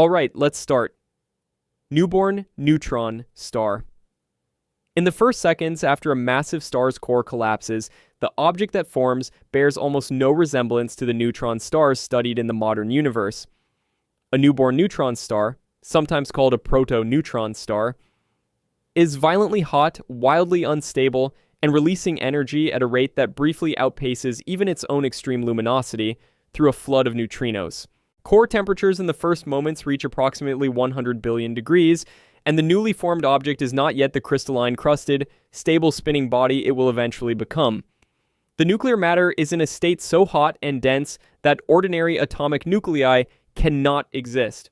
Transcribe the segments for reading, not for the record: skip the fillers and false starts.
Alright, let's start. Newborn neutron star. In the first seconds after a massive star's core collapses, the object that forms bears almost no resemblance to the neutron stars studied in the modern universe. A newborn neutron star, sometimes called a proto-neutron star, is violently hot, wildly unstable, and releasing energy at a rate that briefly outpaces even its own extreme luminosity through a flood of neutrinos. Core temperatures in the first moments reach approximately 100 billion degrees, and the newly formed object is not yet the crystalline crusted, stable spinning body it will eventually become. The nuclear matter is in a state so hot and dense that ordinary atomic nuclei cannot exist.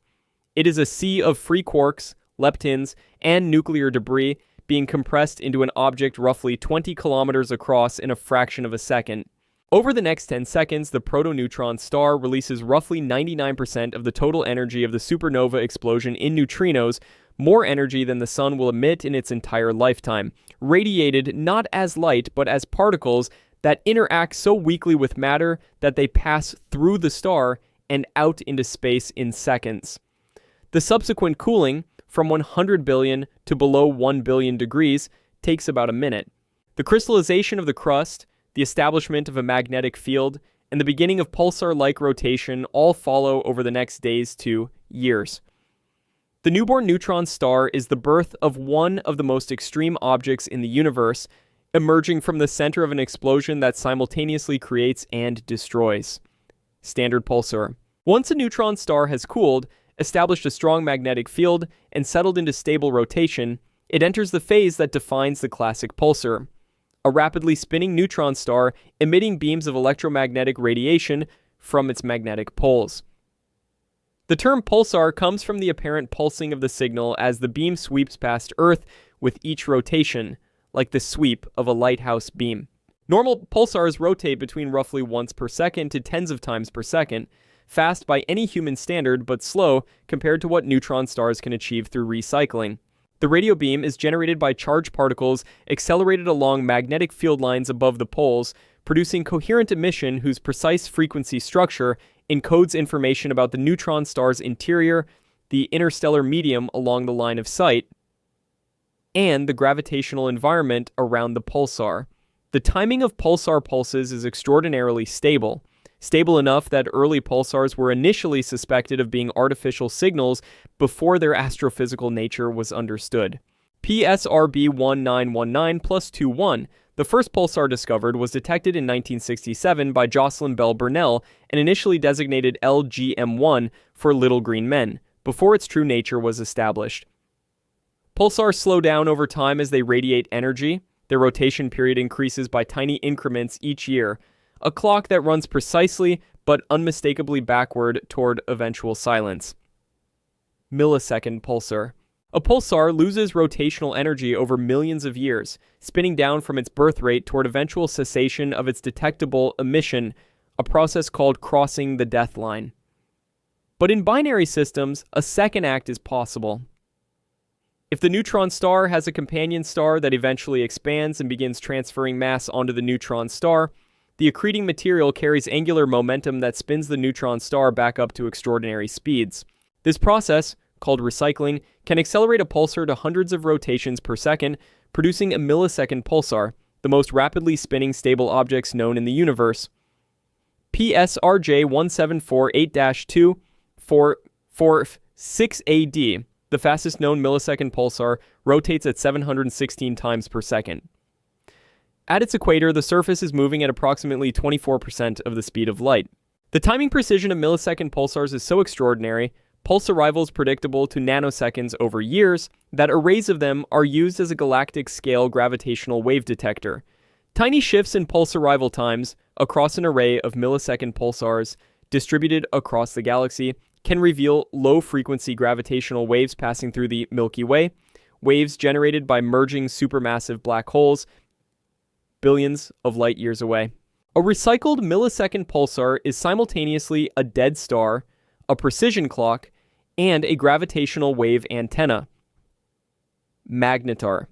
It is a sea of free quarks, leptons, and nuclear debris being compressed into an object roughly 20 kilometers across in a fraction of a second. Over the next 10 seconds, the proto-neutron star releases roughly 99% of the total energy of the supernova explosion in neutrinos, more energy than the sun will emit in its entire lifetime, radiated not as light but as particles that interact so weakly with matter that they pass through the star and out into space in seconds. The subsequent cooling, from 100 billion to below 1 billion degrees, takes about a minute. The crystallization of the crust, the establishment of a magnetic field, and the beginning of pulsar-like rotation all follow over the next days to years. The newborn neutron star is the birth of one of the most extreme objects in the universe, emerging from the center of an explosion that simultaneously creates and destroys. Standard pulsar. Once a neutron star has cooled, established a strong magnetic field, and settled into stable rotation, it enters the phase that defines the classic pulsar. A rapidly spinning neutron star emitting beams of electromagnetic radiation from its magnetic poles. The term pulsar comes from the apparent pulsing of the signal as the beam sweeps past Earth with each rotation, like the sweep of a lighthouse beam. Normal pulsars rotate between roughly once per second to tens of times per second, fast by any human standard but slow compared to what neutron stars can achieve through recycling. The radio beam is generated by charged particles accelerated along magnetic field lines above the poles, producing coherent emission whose precise frequency structure encodes information about the neutron star's interior, the interstellar medium along the line of sight, and the gravitational environment around the pulsar. The timing of pulsar pulses is extraordinarily stable. Stable enough that early pulsars were initially suspected of being artificial signals before their astrophysical nature was understood. PSRB 1919 plus 21, the first pulsar discovered, was detected in 1967 by Jocelyn Bell Burnell and initially designated LGM1 for little green men, before its true nature was established. Pulsars slow down over time as they radiate energy. Their rotation period increases by tiny increments each year, a clock that runs precisely but unmistakably backward toward eventual silence. Millisecond pulsar. A pulsar loses rotational energy over millions of years, spinning down from its birth rate toward eventual cessation of its detectable emission, a process called crossing the death line. But in binary systems, a second act is possible. If the neutron star has a companion star that eventually expands and begins transferring mass onto the neutron star, the accreting material carries angular momentum that spins the neutron star back up to extraordinary speeds. This process, called recycling, can accelerate a pulsar to hundreds of rotations per second, producing a millisecond pulsar, the most rapidly spinning stable objects known in the universe. PSRJ 1748-2 for 6AD, the fastest known millisecond pulsar, rotates at 716 times per second. At its equator, the surface is moving at approximately 24% of the speed of light. The timing precision of millisecond pulsars is so extraordinary, pulse arrivals predictable to nanoseconds over years, that arrays of them are used as a galactic-scale gravitational wave detector. Tiny shifts in pulse arrival times across an array of millisecond pulsars distributed across the galaxy can reveal low-frequency gravitational waves passing through the Milky Way, waves generated by merging supermassive black holes billions of light years away. A recycled millisecond pulsar is simultaneously a dead star, a precision clock, and a gravitational wave antenna. Magnetar.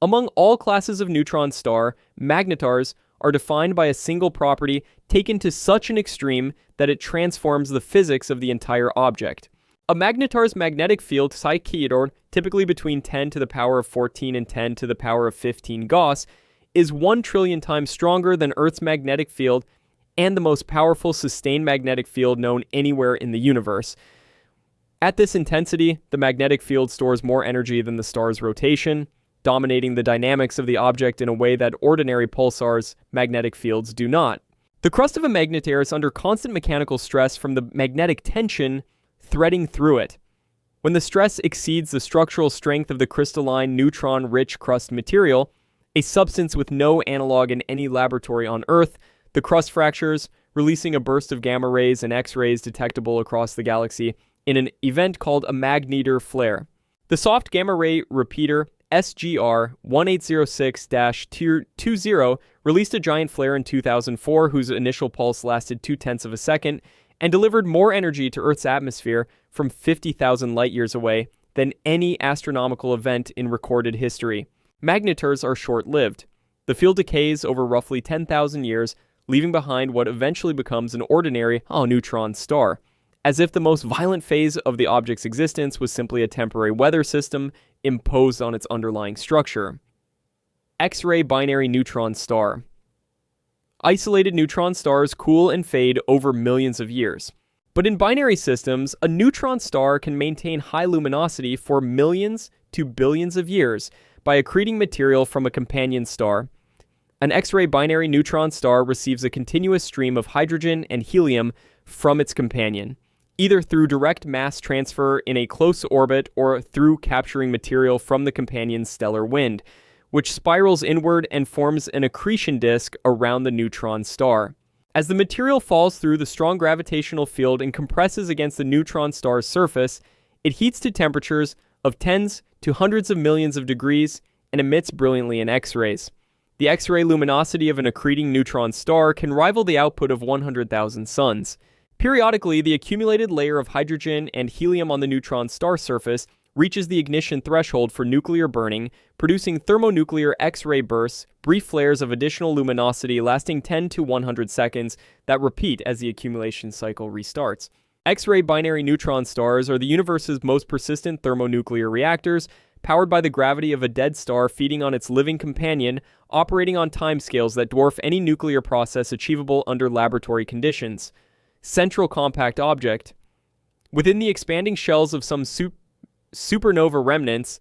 Among all classes of neutron star, magnetars are defined by a single property taken to such an extreme that it transforms the physics of the entire object. A magnetar's magnetic field Psycheodon, typically between 10 to the power of 14 and 10 to the power of 15 Gauss, is 1 trillion times stronger than Earth's magnetic field and the most powerful sustained magnetic field known anywhere in the universe. At this intensity, the magnetic field stores more energy than the star's rotation, dominating the dynamics of the object in a way that ordinary pulsars' magnetic fields do not. The crust of a magnetar is under constant mechanical stress from the magnetic tension threading through it. When the stress exceeds the structural strength of the crystalline neutron-rich crust material, a substance with no analog in any laboratory on Earth, the crust fractures, releasing a burst of gamma rays and X-rays detectable across the galaxy in an event called a Magnetar flare. The soft gamma ray repeater SGR 1806-20 released a giant flare in 2004 whose initial pulse lasted 0.2 of a second and delivered more energy to Earth's atmosphere from 50,000 light-years away than any astronomical event in recorded history. Magnetars are short-lived. The field decays over roughly 10,000 years, leaving behind what eventually becomes an ordinary neutron star, as if the most violent phase of the object's existence was simply a temporary weather system imposed on its underlying structure. X-ray binary neutron star. Isolated neutron stars cool and fade over millions of years. But in binary systems, a neutron star can maintain high luminosity for millions to billions of years by accreting material from a companion star. An X-ray binary neutron star receives a continuous stream of hydrogen and helium from its companion, either through direct mass transfer in a close orbit or through capturing material from the companion's stellar wind, which spirals inward and forms an accretion disk around the neutron star. As the material falls through the strong gravitational field and compresses against the neutron star's surface, it heats to temperatures of tens to hundreds of millions of degrees and emits brilliantly in X-rays. The X-ray luminosity of an accreting neutron star can rival the output of 100,000 suns. Periodically, the accumulated layer of hydrogen and helium on the neutron star surface reaches the ignition threshold for nuclear burning, producing thermonuclear X-ray bursts, brief flares of additional luminosity lasting 10 to 100 seconds that repeat as the accumulation cycle restarts. X-ray binary neutron stars are the universe's most persistent thermonuclear reactors, powered by the gravity of a dead star feeding on its living companion, operating on timescales that dwarf any nuclear process achievable under laboratory conditions. Central compact object. Within the expanding shells of some supernova remnants,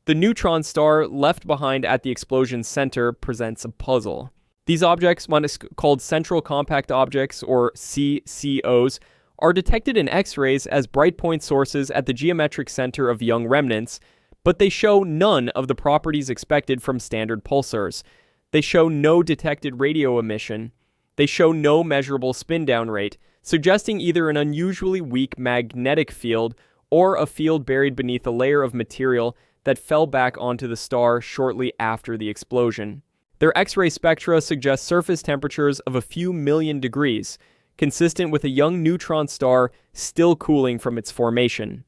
the neutron star left behind at the explosion's center presents a puzzle. These objects, one is called central compact objects, or CCOs, are detected in X-rays as bright point sources at the geometric center of young remnants, but they show none of the properties expected from standard pulsars. They show no detected radio emission. They show no measurable spin-down rate, suggesting either an unusually weak magnetic field or a field buried beneath a layer of material that fell back onto the star shortly after the explosion. Their X-ray spectra suggest surface temperatures of a few million degrees, consistent with a young neutron star still cooling from its formation.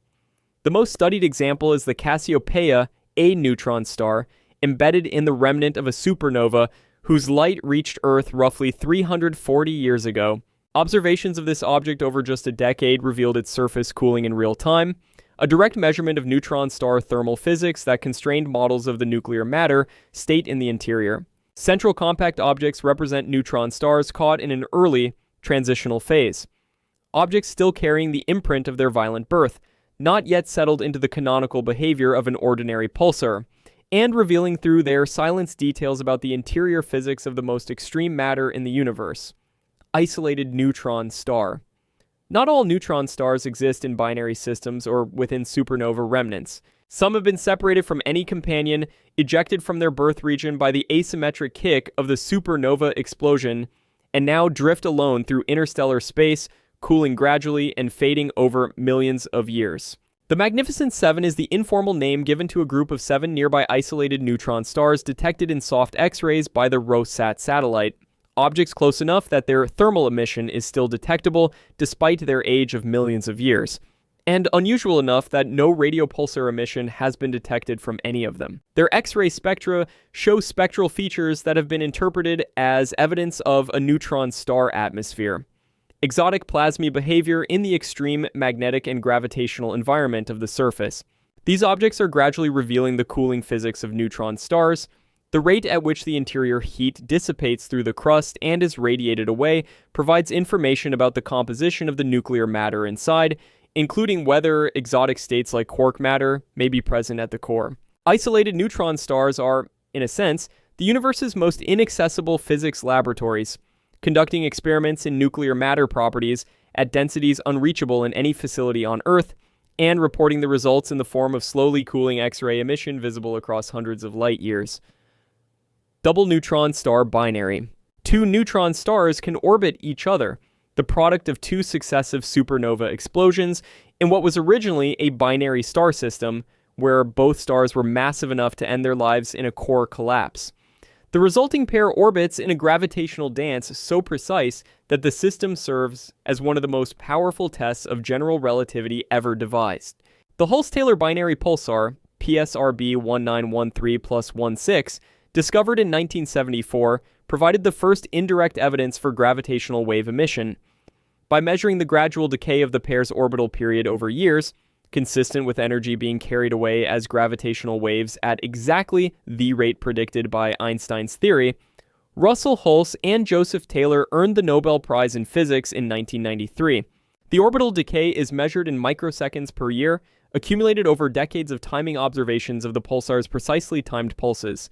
The most studied example is the Cassiopeia A neutron star, embedded in the remnant of a supernova whose light reached Earth roughly 340 years ago. Observations of this object over just a decade revealed its surface cooling in real time, a direct measurement of neutron star thermal physics that constrained models of the nuclear matter state in the interior. Central compact objects represent neutron stars caught in an early transitional phase. Objects still carrying the imprint of their violent birth, not yet settled into the canonical behavior of an ordinary pulsar, and revealing through their silence details about the interior physics of the most extreme matter in the universe. Isolated neutron star. Not all neutron stars exist in binary systems or within supernova remnants. Some have been separated from any companion, ejected from their birth region by the asymmetric kick of the supernova explosion, and now drift alone through interstellar space, cooling gradually and fading over millions of years. The Magnificent Seven is the informal name given to a group of 7 nearby isolated neutron stars detected in soft X-rays by the ROSAT satellite. Objects close enough that their thermal emission is still detectable despite their age of millions of years, and unusual enough that no radio pulsar emission has been detected from any of them. Their X-ray spectra show spectral features that have been interpreted as evidence of a neutron star atmosphere. exotic plasma behavior in the extreme magnetic and gravitational environment of the surface. These objects are gradually revealing the cooling physics of neutron stars. The rate at which the interior heat dissipates through the crust and is radiated away provides information about the composition of the nuclear matter inside, including whether exotic states like quark matter may be present at the core. Isolated neutron stars are, in a sense, the universe's most inaccessible physics laboratories, conducting experiments in nuclear matter properties at densities unreachable in any facility on Earth, and reporting the results in the form of slowly cooling X-ray emission visible across hundreds of light years. Double neutron star binary. Two neutron stars can orbit each other, the product of two successive supernova explosions, in what was originally a binary star system, where both stars were massive enough to end their lives in a core collapse. The resulting pair orbits in a gravitational dance so precise that the system serves as one of the most powerful tests of general relativity ever devised. The Hulse-Taylor binary pulsar, PSRB 1913+16, discovered in 1974, provided the first indirect evidence for gravitational wave emission. By measuring the gradual decay of the pair's orbital period over years, consistent with energy being carried away as gravitational waves at exactly the rate predicted by Einstein's theory, Russell Hulse and Joseph Taylor earned the Nobel Prize in Physics in 1993. The orbital decay is measured in microseconds per year, accumulated over decades of timing observations of the pulsar's precisely timed pulses.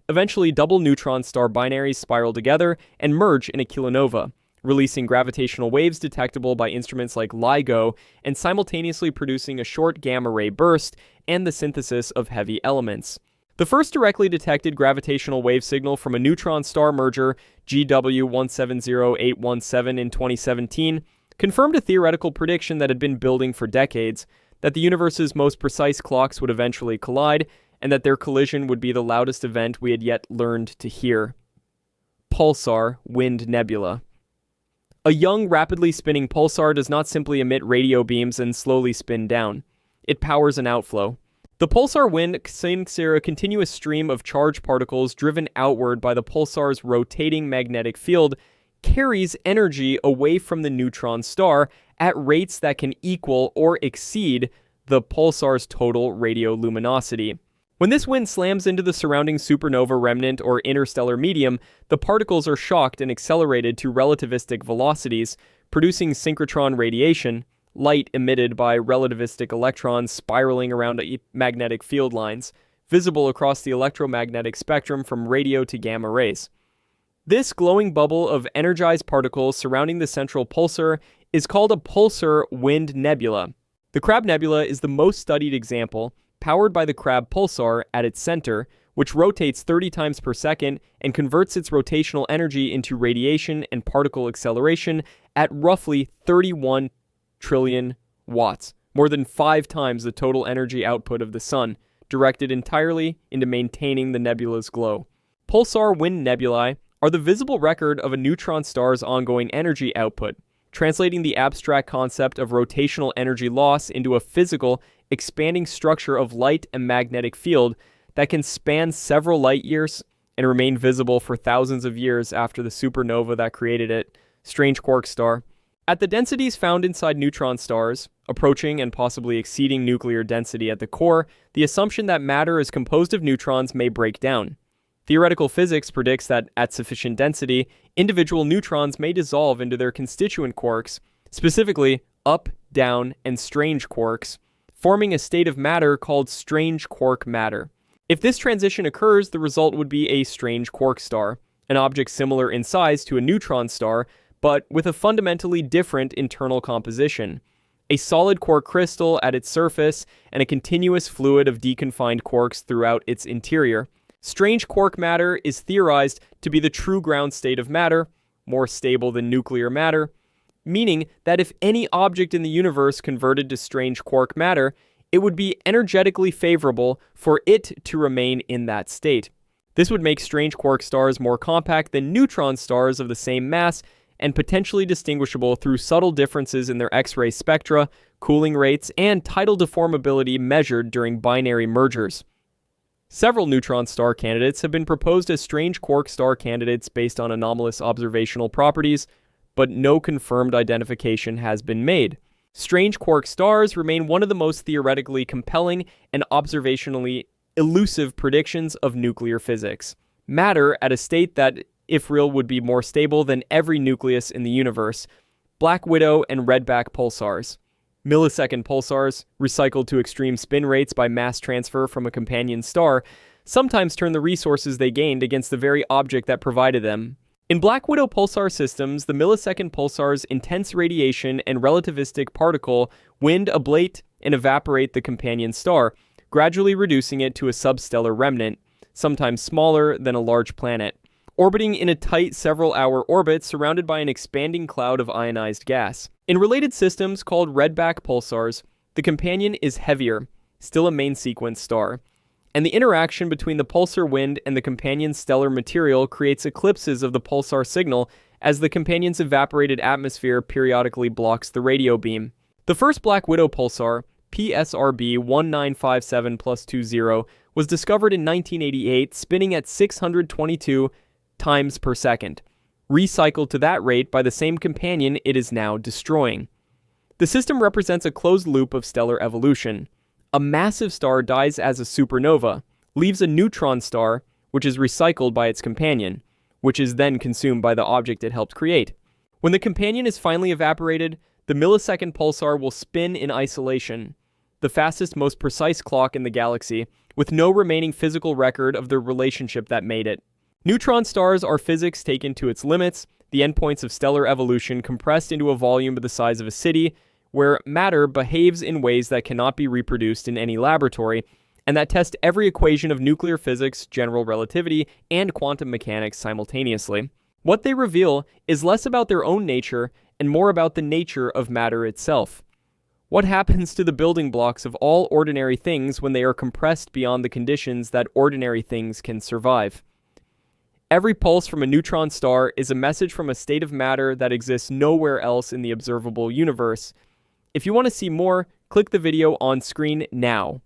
Eventually, double neutron star binaries spiral together and merge in a kilonova, releasing gravitational waves detectable by instruments like LIGO and simultaneously producing a short gamma-ray burst and the synthesis of heavy elements. The first directly detected gravitational wave signal from a neutron star merger, GW 170817 in 2017, confirmed a theoretical prediction that had been building for decades, that the universe's most precise clocks would eventually collide, and that their collision would be the loudest event we had yet learned to hear. Pulsar Wind Nebula. A young, rapidly spinning pulsar does not simply emit radio beams and slowly spin down. It powers an outflow. The pulsar wind sinks a continuous stream of charged particles driven outward by the pulsar's rotating magnetic field, carries energy away from the neutron star at rates that can equal or exceed the pulsar's total radioluminosity. When this wind slams into the surrounding supernova remnant or interstellar medium, the particles are shocked and accelerated to relativistic velocities, producing synchrotron radiation, light emitted by relativistic electrons spiraling around magnetic field lines, visible across the electromagnetic spectrum from radio to gamma rays. This glowing bubble of energized particles surrounding the central pulsar is called a pulsar wind nebula. The Crab Nebula is the most studied example, powered by the Crab pulsar at its center, which rotates 30 times per second and converts its rotational energy into radiation and particle acceleration at roughly 31 trillion watts, more than 5 times the total energy output of the Sun, directed entirely into maintaining the nebula's glow. Pulsar wind nebulae are the visible record of a neutron star's ongoing energy output, translating the abstract concept of rotational energy loss into a physical, expanding structure of light and magnetic field that can span several light years and remain visible for thousands of years after the supernova that created it, strange quark star. At the densities found inside neutron stars, approaching and possibly exceeding nuclear density at the core, the assumption that matter is composed of neutrons may break down. Theoretical physics predicts that at sufficient density, individual neutrons may dissolve into their constituent quarks, specifically up, down, and strange quarks, forming a state of matter called strange quark matter. If this transition occurs, the result would be a strange quark star, an object similar in size to a neutron star, but with a fundamentally different internal composition. A solid quark crystal at its surface and a continuous fluid of deconfined quarks throughout its interior. Strange quark matter is theorized to be the true ground state of matter, more stable than nuclear matter, meaning that if any object in the universe converted to strange quark matter, it would be energetically favorable for it to remain in that state. This would make strange quark stars more compact than neutron stars of the same mass and potentially distinguishable through subtle differences in their X-ray spectra, cooling rates, and tidal deformability measured during binary mergers. Several neutron star candidates have been proposed as strange quark star candidates based on anomalous observational properties, but no confirmed identification has been made. Strange quark stars remain one of the most theoretically compelling and observationally elusive predictions of nuclear physics. Matter at a state that, if real, would be more stable than every nucleus in the universe. Black widow and redback pulsars. Millisecond pulsars, recycled to extreme spin rates by mass transfer from a companion star, sometimes turn the resources they gained against the very object that provided them. In black widow pulsar systems, the millisecond pulsar's intense radiation and relativistic particle wind ablate and evaporate the companion star, gradually reducing it to a substellar remnant, sometimes smaller than a large planet, orbiting in a tight several-hour orbit surrounded by an expanding cloud of ionized gas. In related systems called redback pulsars, the companion is heavier, still a main sequence star, and the interaction between the pulsar wind and the companion's stellar material creates eclipses of the pulsar signal as the companion's evaporated atmosphere periodically blocks the radio beam. The first black widow pulsar, PSRB 1957+20, was discovered in 1988, spinning at 622 times per second, recycled to that rate by the same companion it is now destroying. The system represents a closed loop of stellar evolution. A massive star dies as a supernova, leaves a neutron star, which is recycled by its companion, which is then consumed by the object it helped create. When the companion is finally evaporated, the millisecond pulsar will spin in isolation, the fastest, most precise clock in the galaxy, with no remaining physical record of the relationship that made it. Neutron stars are physics taken to its limits, the endpoints of stellar evolution compressed into a volume the size of a city, where matter behaves in ways that cannot be reproduced in any laboratory, and that test every equation of nuclear physics, general relativity, and quantum mechanics simultaneously. What they reveal is less about their own nature and more about the nature of matter itself. What happens to the building blocks of all ordinary things when they are compressed beyond the conditions that ordinary things can survive? Every pulse from a neutron star is a message from a state of matter that exists nowhere else in the observable universe. If you want to see more, click the video on screen now.